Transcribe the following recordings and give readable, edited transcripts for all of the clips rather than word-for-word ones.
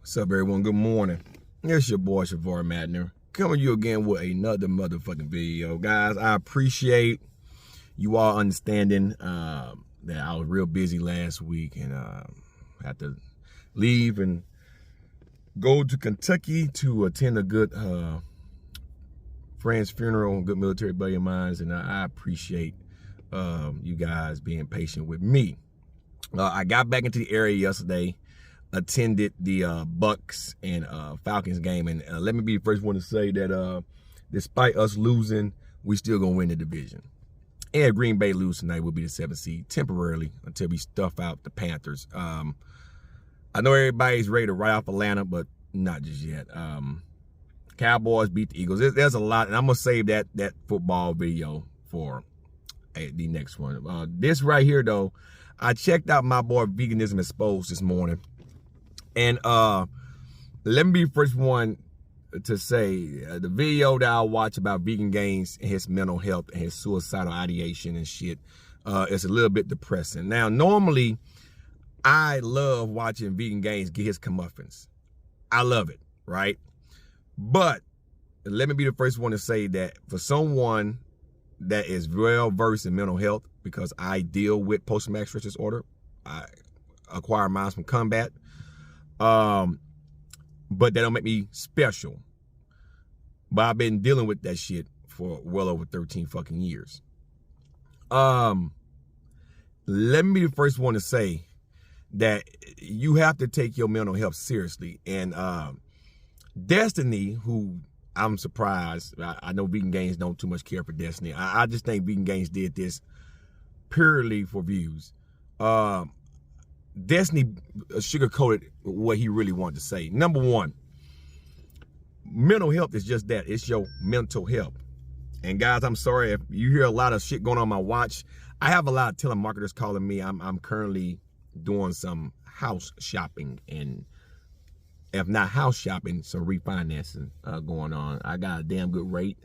What's up, everyone? Good morning. It's your boy, Savar Matner, coming to you again with another motherfucking video. Guys, I appreciate you all understanding that I was real busy last week and had to leave and go to Kentucky to attend a good friend's funeral, a good military buddy of mine, and I appreciate you guys being patient with me. I got back into the area yesterday, attended the Bucks and Falcons game, and let me be the first one to say that despite us losing, we still gonna win the division. And if Green Bay lose tonight, we'll be the 7th seed temporarily until we stuff out the Panthers. I know everybody's ready to write off Atlanta, but not just yet. Cowboys beat the Eagles. There's a lot, and I'm gonna save that football video for the next one. This right here, though, I checked out my boy VeganismEXPOSED this morning. And let me be the first one to say the video that I watch about vegan gains and his mental health and his suicidal ideation and shit is a little bit depressing. Now, normally, I love watching vegan gains get his comeuppance. I love it, right? But let me be the first one to say that for someone that is well versed in mental health, because I deal with post-traumatic stress disorder, I acquire mine from combat. But that don't make me special. But I've been dealing with that shit for well over 13 fucking years. Let me be the first one to say that you have to take your mental health seriously. And Destiny, who I'm surprised, I know vegan gains don't too much care for Destiny. I just think vegan gains did this purely for views. Destiny sugarcoated what he really wanted to say. Number one, mental health is just that. It's your mental health. And guys, I'm sorry if you hear a lot of shit going on my watch. I have a lot of telemarketers calling me. I'm currently doing some house shopping, and if not house shopping, some refinancing going on. I got a damn good rate,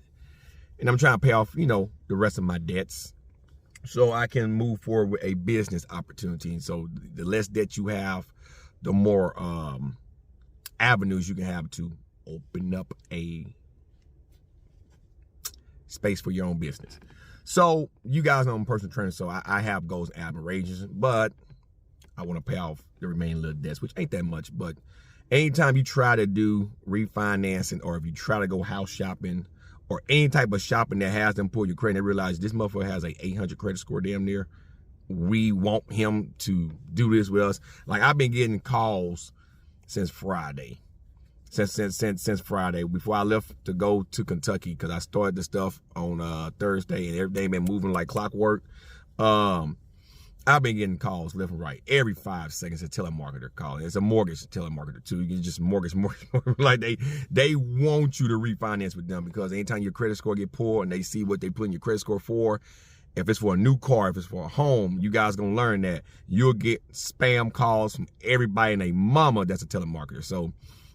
and I'm trying to pay off, the rest of my debts, so I can move forward with a business opportunity. And so the less debt you have, the more avenues you can have to open up a space for your own business. So you guys know I'm a personal trainer, so I have goals and aspirations, but I want to pay off the remaining little debts, which ain't that much. But anytime you try to do refinancing, or if you try to go house shopping, or any type of shopping that has them pull your credit and realize this motherfucker has a 800 credit score damn near, we want him to do this with us. Like, I've been getting calls since Friday. Since Friday, before I left to go to Kentucky, because I started the stuff on Thursday and everything been moving like clockwork. I've been getting calls left and right. Every 5 seconds, a telemarketer calling. It's a mortgage telemarketer too. You can just mortgage. Like they want you to refinance with them, because anytime your credit score get poor and they see what they put in your credit score for, if it's for a new car, if it's for a home, you guys gonna learn that you'll get spam calls from everybody and their mama that's a telemarketer. So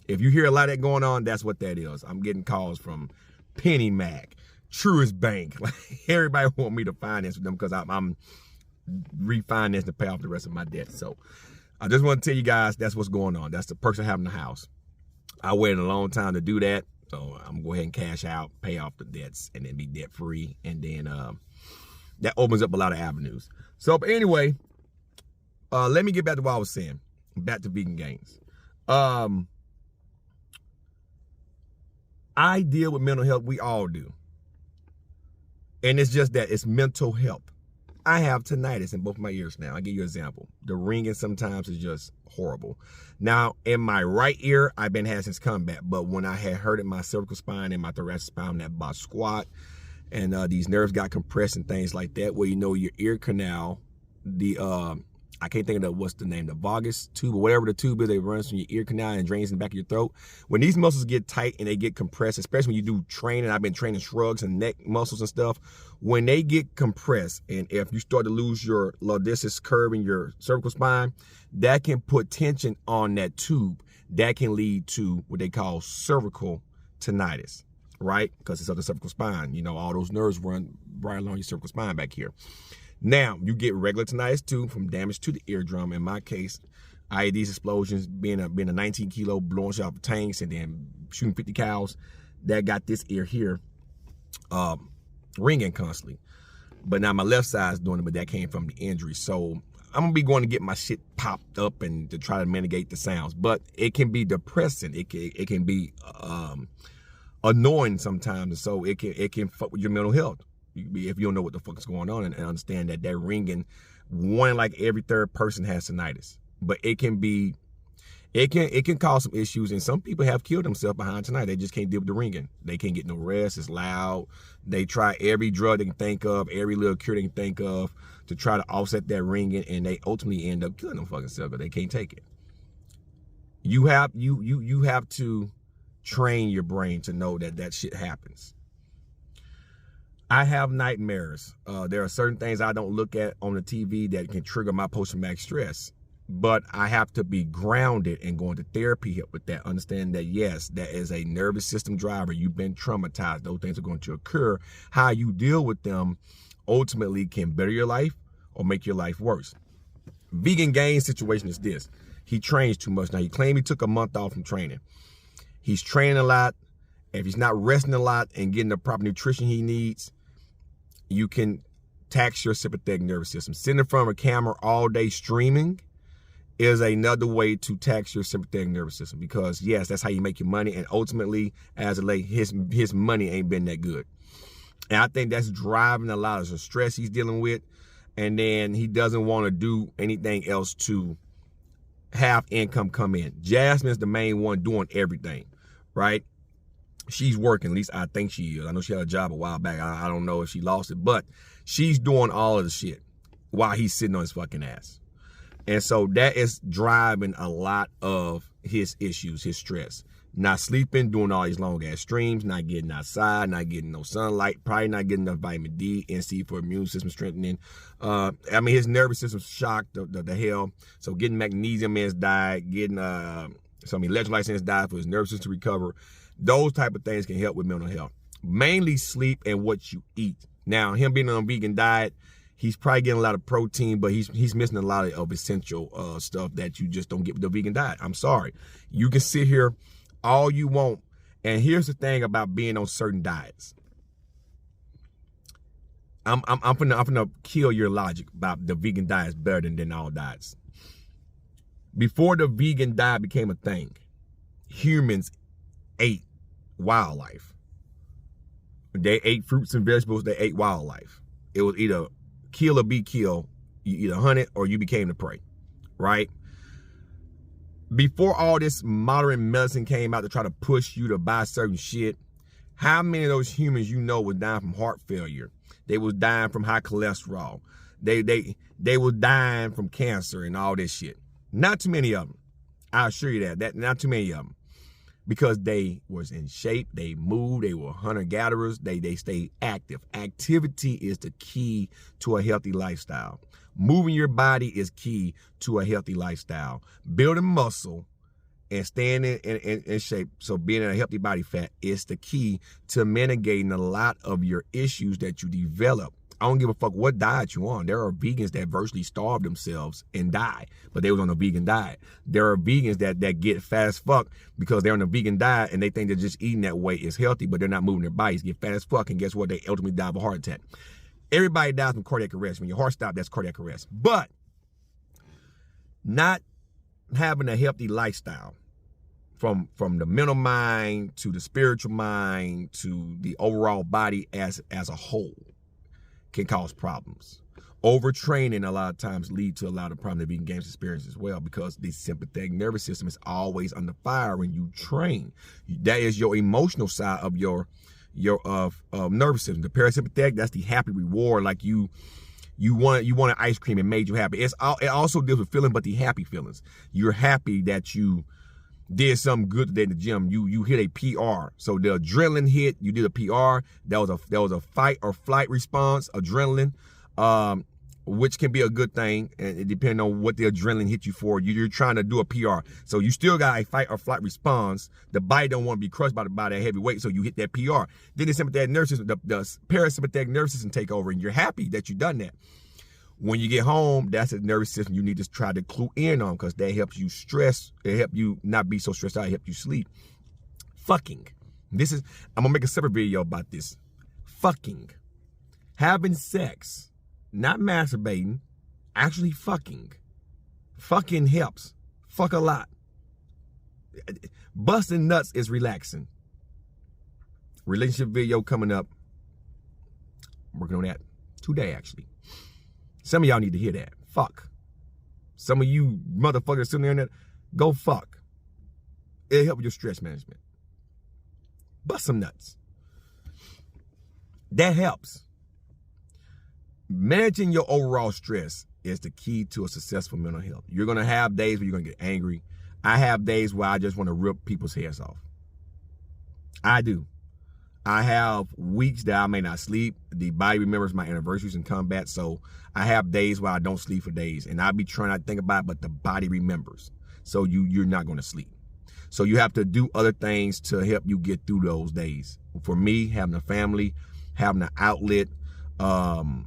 if you hear a lot of that going on, that's what that is. I'm getting calls from Penny Mac, Truist Bank. Like, everybody want me to finance with them because I'm refinance to pay off the rest of my debt. So I just want to tell you guys that's what's going on. That's the perks of having a house. I waited a long time to do that, so I'm gonna go ahead and cash out, pay off the debts, and then be debt free. And then that opens up a lot of avenues. So, but anyway, let me get back to what I was saying. Back to vegan gains. I deal with mental health. We all do, and it's just that it's mental health. I have tinnitus in both my ears now. I'll give you an example. The ringing sometimes is just horrible. Now, in my right ear, I've been had since combat, but when I had hurt in my cervical spine and my thoracic spine, that box squat, and these nerves got compressed and things like that, where your ear canal, I can't think of what's the name, the vagus tube, or whatever the tube is that runs from your ear canal and drains in the back of your throat. When these muscles get tight and they get compressed, especially when you do training, I've been training shrugs and neck muscles and stuff, when they get compressed, and if you start to lose your lordosis curve in your cervical spine, that can put tension on that tube. That can lead to what they call cervical tinnitus, right? Because it's up the cervical spine. All those nerves run right along your cervical spine back here. Now, you get regular tinnitus too from damage to the eardrum. In my case, IEDs explosions, being a 19 kilo blowing shit off tanks and then shooting 50 cows, that got this ear here ringing constantly. But now my left side's doing it, but that came from the injury. So I'm gonna be going to get my shit popped up and to try to mitigate the sounds. But it can be depressing. It can be annoying sometimes, and so it can fuck with your mental health if you don't know what the fuck is going on and understand that ringing. One like every third person has tinnitus, but it can cause some issues, and some people have killed themselves behind tinnitus. They just can't deal with the ringing. They can't get no rest. It's loud. They try every drug they can think of, every little cure they can think of to try to offset that ringing, and they ultimately end up killing them fucking self because they can't take it. You have to train your brain to know that shit happens. I have nightmares. There are certain things I don't look at on the TV that can trigger my post-traumatic stress. But I have to be grounded and going to therapy help with that. Understand that, yes, that is a nervous system driver. You've been traumatized. Those things are going to occur. How you deal with them ultimately can better your life or make your life worse. Vegan Gains situation is this. He trains too much. Now, he claimed he took a month off from training. He's training a lot. If he's not resting a lot and getting the proper nutrition he needs, you can tax your sympathetic nervous system. Sitting in front of a camera all day streaming is another way to tax your sympathetic nervous system, because yes, that's how you make your money, and ultimately, as of late, his money ain't been that good. And I think that's driving a lot of the stress he's dealing with, and then he doesn't want to do anything else to have income come in. Jasmine's the main one doing everything, right? She's working, at least I think she is. I know she had a job a while back. I don't know if she lost it, but she's doing all of the shit while he's sitting on his fucking ass. And so that is driving a lot of his issues, his stress. Not sleeping, doing all these long ass streams, not getting outside, not getting no sunlight, probably not getting enough vitamin D, NC for immune system strengthening. I mean, his nervous system's shocked the hell. So getting magnesium in his diet, getting some electrolytes in his diet for his nervous system to recover. Those type of things can help with mental health. Mainly sleep and what you eat. Now, him being on a vegan diet, he's probably getting a lot of protein, but he's missing a lot of essential stuff that you just don't get with the vegan diet. I'm sorry. You can sit here all you want. And here's the thing about being on certain diets. I'm gonna kill your logic about the vegan diet is better than all diets. Before the vegan diet became a thing, humans ate wildlife. They ate fruits and vegetables. They ate wildlife. It was either kill or be killed. You either hunt it or you became the prey, right? Before all this modern medicine came out to try to push you to buy certain shit, how many of those humans you know was dying from heart failure? They was dying from high cholesterol. They was dying from cancer and all this shit. Not too many of them. I assure you that not too many of them. Because they was in shape, they moved, they were hunter-gatherers, they stayed active. Activity is the key to a healthy lifestyle. Moving your body is key to a healthy lifestyle. Building muscle and staying in shape, so being in a healthy body fat, is the key to mitigating a lot of your issues that you develop. I don't give a fuck what diet you're on. There are vegans that virtually starve themselves and die, but they was on a vegan diet. There are vegans that get fat as fuck because they're on a vegan diet and they think that just eating that way is healthy, but they're not moving their bodies, get fat as fuck, and guess what? They ultimately die of a heart attack. Everybody dies from cardiac arrest. When your heart stops, that's cardiac arrest. But not having a healthy lifestyle, from the mental mind to the spiritual mind to the overall body as a whole, can cause problems. Overtraining a lot of times lead to a lot of problems that vegan games experience as well, because the sympathetic nervous system is always under fire when you train. That is your emotional side of your nervous system. The parasympathetic, that's the happy reward, like you want an ice cream, it made you happy. It also deals with feeling, but the happy feelings. You're happy that you did something good today in the gym. You hit a PR. So the adrenaline hit, you did a PR. That was a fight or flight response, adrenaline, which can be a good thing, and it depends on what the adrenaline hit you for. You're trying to do a PR. So you still got a fight or flight response. The body don't want to be crushed by that heavy weight, so you hit that PR. Then the sympathetic nervous system, the parasympathetic nervous system take over, and you're happy that you done that. When you get home, that's a nervous system you need to try to clue in on, because that helps you stress. It helps you not be so stressed out. It helps you sleep. Fucking. I'm going to make a separate video about this. Fucking. Having sex. Not masturbating. Actually fucking. Fucking helps. Fuck a lot. Busting nuts is relaxing. Relationship video coming up. I'm working on that today, actually. Some of y'all need to hear that. Fuck. Some of you motherfuckers sitting there and go fuck. It'll help with your stress management. Bust some nuts. That helps. Managing your overall stress is the key to a successful mental health. You're going to have days where you're going to get angry. I have days where I just want to rip people's heads off. I do. I have weeks that I may not sleep. The body remembers my anniversaries in combat, so I have days where I don't sleep for days, and I be trying not to think about it, but the body remembers. So you're not going to sleep. So you have to do other things to help you get through those days. For me, having a family, having an outlet, having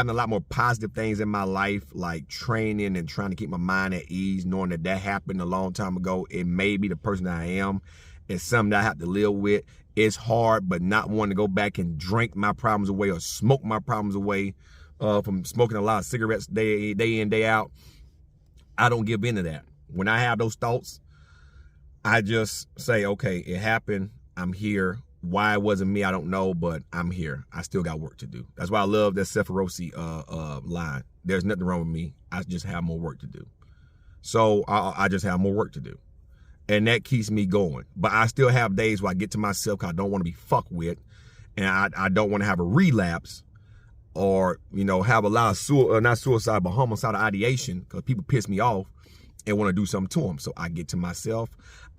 a lot more positive things in my life, like training and trying to keep my mind at ease, knowing that happened a long time ago. It may be the person that I am. It's something that I have to live with. It's hard, but not wanting to go back and drink my problems away or smoke my problems away from smoking a lot of cigarettes day in, day out. I don't give into that. When I have those thoughts, I just say, okay, it happened. I'm here. Why it wasn't me, I don't know, but I'm here. I still got work to do. That's why I love that Savar line. There's nothing wrong with me. I just have more work to do. So I just have more work to do. And that keeps me going. But I still have days where I get to myself because I don't want to be fucked with. And I don't want to have a relapse or, have a lot of, not suicide, but homicidal ideation, because people piss me off and want to do something to them. So I get to myself.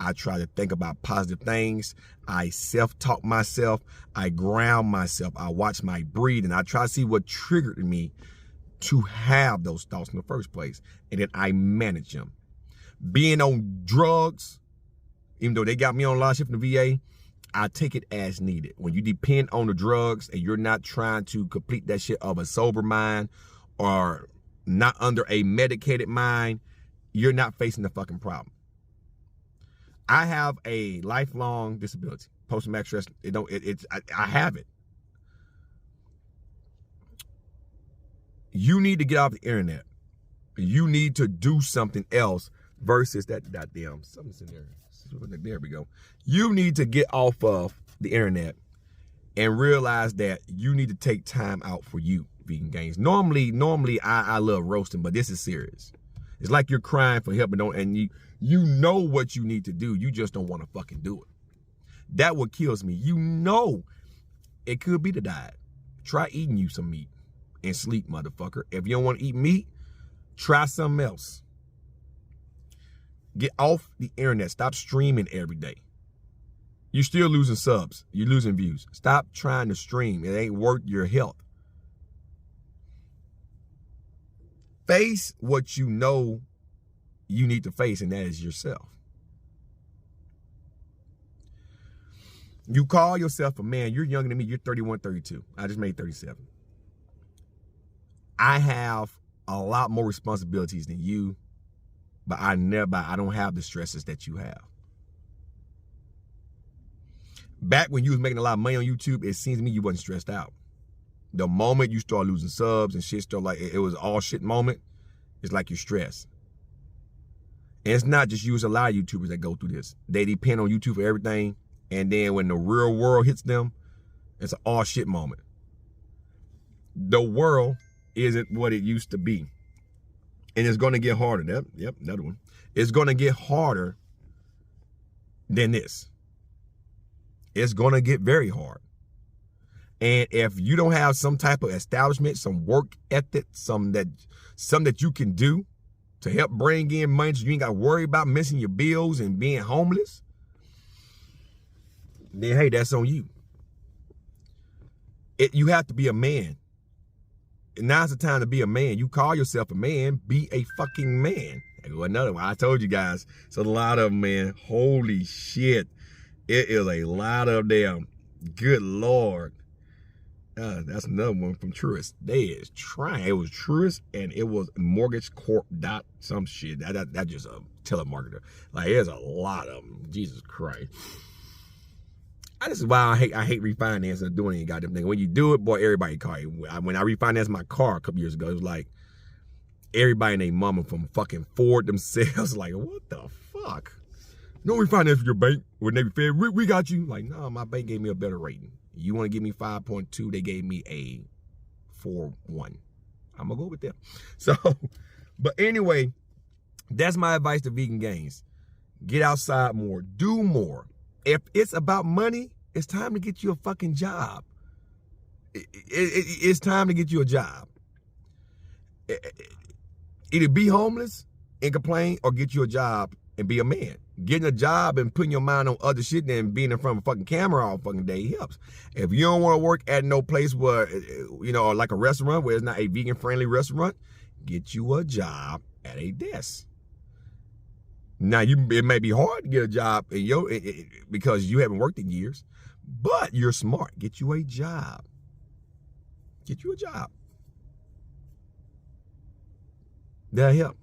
I try to think about positive things. I self-talk myself. I ground myself. I watch my breathing. I try to see what triggered me to have those thoughts in the first place. And then I manage them. Being on drugs, even though they got me on a lot of shit from the VA, I take it as needed. When you depend on the drugs and you're not trying to complete that shit of a sober mind or not under a medicated mind, you're not facing the fucking problem. I have a lifelong disability, post-traumatic stress. I have it. You need to get off the internet. You need to do something else versus that damn something's in there. There we go. You need to get off of the internet and realize that you need to take time out for you, vegan gains. Normally I love roasting, but this is serious. It's like you're crying for help and you know what you need to do. You just don't want to fucking do it. That what kills me. You know it could be the diet. Try eating you some meat and sleep, motherfucker. If you don't want to eat meat, try something else. Get off the internet. Stop streaming every day. You're still losing subs. You're losing views. Stop trying to stream. It ain't worth your health. Face what you know you need to face, and that is yourself. You call yourself a man. You're younger than me. You're 31, 32. I just made 37. I have a lot more responsibilities than you, but I don't have the stresses that you have. Back when you was making a lot of money on YouTube, it seems to me you wasn't stressed out. The moment you start losing subs and shit start like it was all shit moment, it's like you're stressed. And it's not just you, it's a lot of YouTubers that go through this. They depend on YouTube for everything, and then when the real world hits them, it's an all shit moment. The world isn't what it used to be. And it's going to get harder. Yep, another one. It's going to get harder than this. It's going to get very hard. And if you don't have some type of establishment, some work ethic, some that you can do to help bring in money so you ain't got to worry about missing your bills and being homeless, then hey, that's on you. You have to be a man. Now's the time to be a man. You call yourself a man, be a fucking man. Another one. I told you guys, it's a lot of them, man. Holy shit. It is a lot of them. Good Lord. That's another one from Truist. They is trying. It was Truist and it was Mortgage Corp dot some shit. That just a telemarketer. Like there's a lot of them. Jesus Christ. This is why I hate refinance and doing any goddamn thing. When you do it, boy, everybody call you. When I refinanced my car a couple years ago, it was like everybody and their mama from fucking Ford themselves. Like, what the fuck? No refinance with your bank. When they said, we got you. Like, no, my bank gave me a better rating. You want to give me 5.2, they gave me a 4.1. I'm going to go with them. So, but anyway, that's my advice to vegan gains. Get outside more. Do more. If it's about money, it's time to get you a fucking job. It's time to get you a job. Either be homeless and complain or get you a job and be a man. Getting a job and putting your mind on other shit than being in front of a fucking camera all fucking day helps. If you don't want to work at no place where, like a restaurant where it's not a vegan friendly restaurant, get you a job at a desk. Now, it may be hard to get a job because you haven't worked in years, but you're smart. Get you a job. Get you a job. That'll help.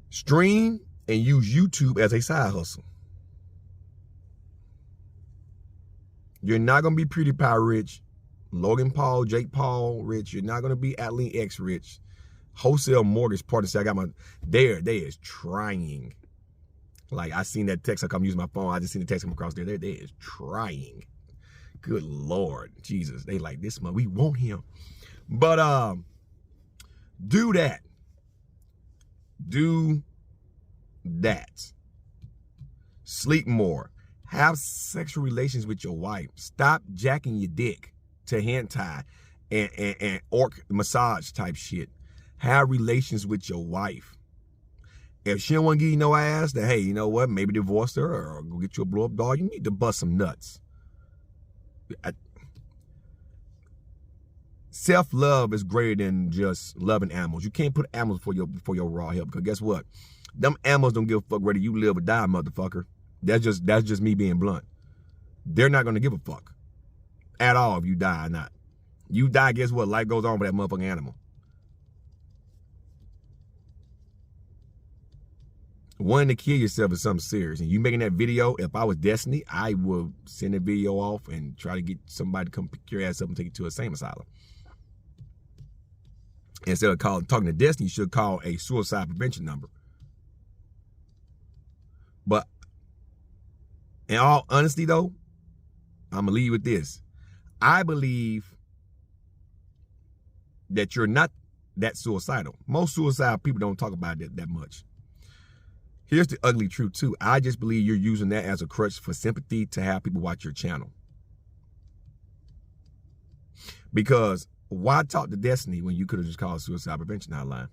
Stream and use YouTube as a side hustle. You're not going to be PewDiePie rich, Logan Paul, Jake Paul rich. You're not going to be Adeline X rich. Wholesale mortgage partner say I got my, they is trying. Like I seen that text, I'm using my phone. I just seen the text come across there. They is trying. Good Lord, Jesus. They like this month. We want him. But do that. Do that. Sleep more. Have sexual relations with your wife. Stop jacking your dick to hentai and orc massage type shit. Have relations with your wife. If she don't want to give you no ass, then hey, you know what? Maybe divorce her or go get you a blow up doll. You need to bust some nuts. Self-love is greater than just loving animals. You can't put animals for your raw help, because guess what? Them animals don't give a fuck whether you live or die, motherfucker. That's just me being blunt. They're not gonna give a fuck at all if you die or not. You die, guess what? Life goes on with that motherfucking animal. Wanting to kill yourself is something serious. And you making that video, if I was Destiny, I would send a video off and try to get somebody to come pick your ass up and take you to a insane asylum. Instead of talking to Destiny, you should call a suicide prevention number. But in all honesty, though, I'm going to leave you with this. I believe that you're not that suicidal. Most suicidal people don't talk about it that much. Here's the ugly truth, too. I just believe you're using that as a crutch for sympathy to have people watch your channel. Because why talk to Destiny when you could have just called a suicide prevention hotline?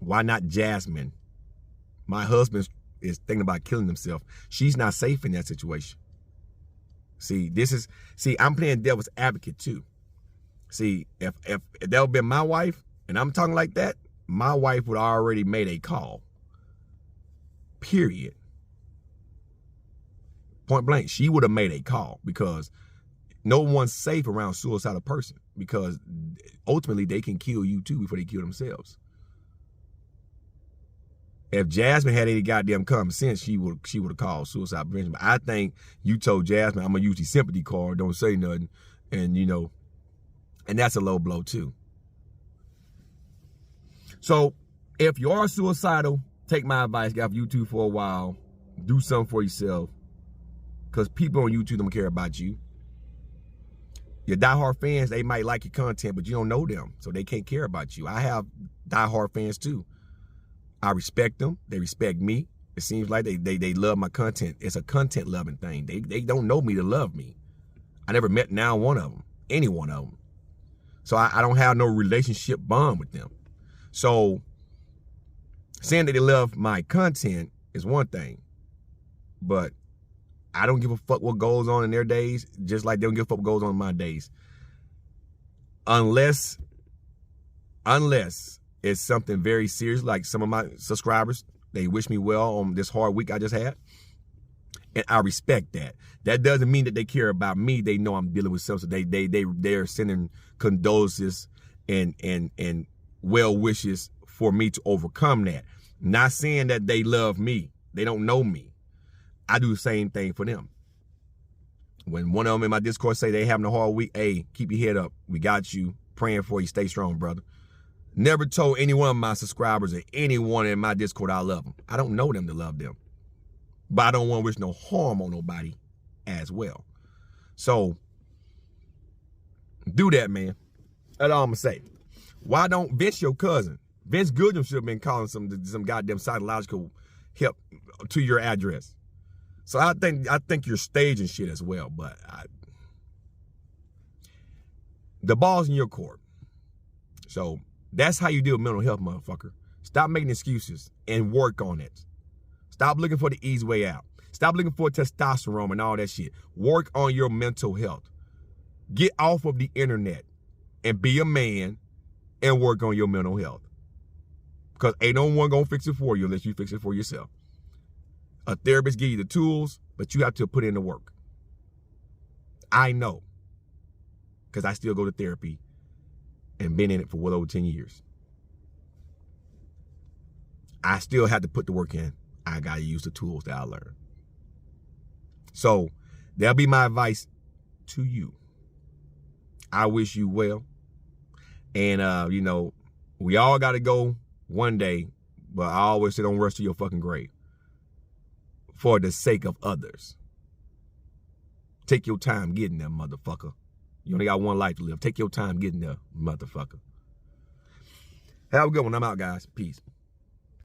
Why not Jasmine? My husband is thinking about killing himself. She's not safe in that situation. See, I'm playing devil's advocate, too. See, if that would be my wife, and I'm talking like that, my wife would already made a call. Period. Point blank, she would have made a call, because no one's safe around a suicidal person, because ultimately they can kill you too before they kill themselves. If Jasmine had any goddamn common sense, she would have called suicide prevention. But I think you told Jasmine, I'm gonna use the sympathy card, don't say nothing, and and that's a low blow too. So if you are suicidal, take my advice, get off YouTube for a while, do something for yourself, because people on YouTube don't care about you. Your diehard fans, they might like your content, but you don't know them, so they can't care about you. I have diehard fans too. I respect them. They respect me. It seems like they love my content. It's a content loving thing. They don't know me to love me. I never met now one of them, any one of them. So I don't have no relationship bond with them. So saying that they love my content is one thing, but I don't give a fuck what goes on in their days, just like they don't give a fuck what goes on in my days. Unless it's something very serious, like some of my subscribers, they wish me well on this hard week I just had. And I respect that. That doesn't mean that they care about me. They know I'm dealing with something. So they're sending condolences and well wishes for me to overcome that. Not saying that they love me. They don't know me. I do the same thing for them. When one of them in my Discord say they having a hard week, hey, keep your head up. We got you. Praying for you. Stay strong, brother. Never told any one of my subscribers or anyone in my Discord I love them. I don't know them to love them. But I don't want to wish no harm on nobody as well. So, do that, man. That's all I'm going to say. Why don't Vince, your cousin? Vince Goodham should have been calling some goddamn psychological help to your address. So I think you're staging shit as well, but the ball's in your court. So that's how you deal with mental health, motherfucker. Stop making excuses and work on it. Stop looking for the easy way out. Stop looking for testosterone and all that shit. Work on your mental health. Get off of the internet and be a man and work on your mental health. Because ain't no one gonna fix it for you unless you fix it for yourself. A therapist give you the tools, but you have to put in the work. I know. Because I still go to therapy and been in it for well over 10 years. I still have to put the work in. I got to use the tools that I learned. So that'll be my advice to you. I wish you well. And, you know, we all got to go one day, but I always say don't rush to your fucking grave for the sake of others. Take your time getting there, motherfucker. You only got one life to live. Take your time getting there, motherfucker. Have a good one. I'm out, guys. Peace.